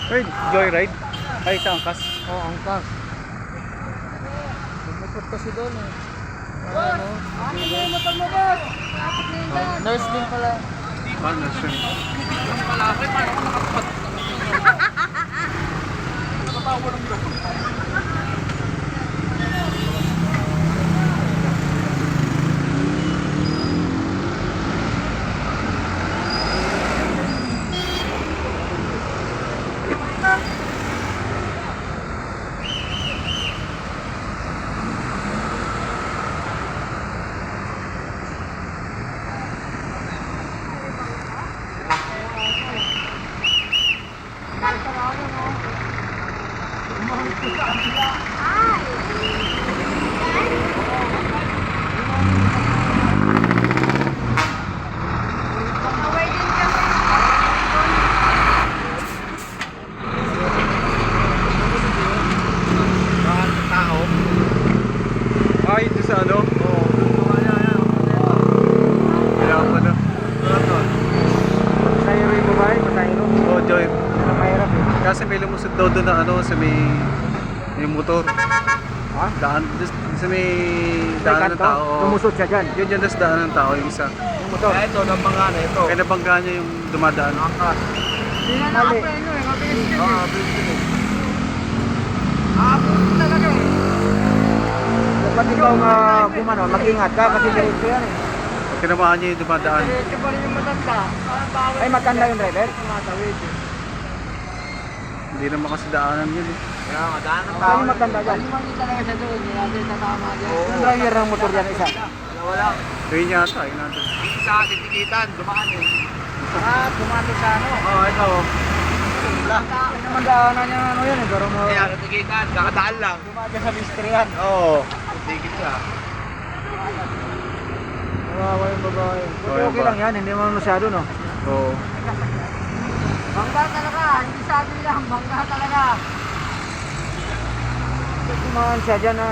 Ay, joyride? Ay, sa angkas. Oo, angkas. Bumukot kasi doon eh. Ano? Ano na yung motor mo, boss? Nurse din pala. Ah, nurse yun. Malaki, paano ko nakapat? Nakatawa ng gano'n. Ay, ito sa ano? Oo. Kaya pa na. Masayro yung babae, masayro. Oo, Joy. Mahirap eh. Kasi may lumusot daw doon na ano, sa may motor. Ha? Daan, sa may daan ng tao. Oo. Lumusot siya dyan. Yun dyan, tas daan ng tao, yung isa. Yung motor. Ito, nabangga na ito. Kaya nabangga niya yung dumadaan. Hindi na nakapreno eh. Mabilis din eh. Bilis din. Talaga eh. Dapat ikaw gumano, mag-ingat ka kasi diretso yan eh. Tinamaan niya yung dumadaan. Diretso pa rin yung matanda. Ay, matanda yung driver? Tumatawid eh. Hindi naman kasi daanan yun eh. Kaya nga, daan ng Saan yung matanda dyan? Hindi talaga siya doon. Hindi natin tatama dyan. Yung driver ng motor dyan isa. Dalawa lang. Yun yata, yun natin. Yung isa, titikitan, dumaan yun. Bumati sa ano. Oo, ito. Yan naman daanan niya ano yan eh. Pero mo, Kaya, titikitan, kakadaan lang. bumati sa mistrihan. Oo. Titikit siya. Kawawa yung babae. Buti Oh, yung okay lang yan, hindi mo masyado no. Oo. Bangga talaga, hindi sabi lang, bangga talaga. Kumahan siya dyan na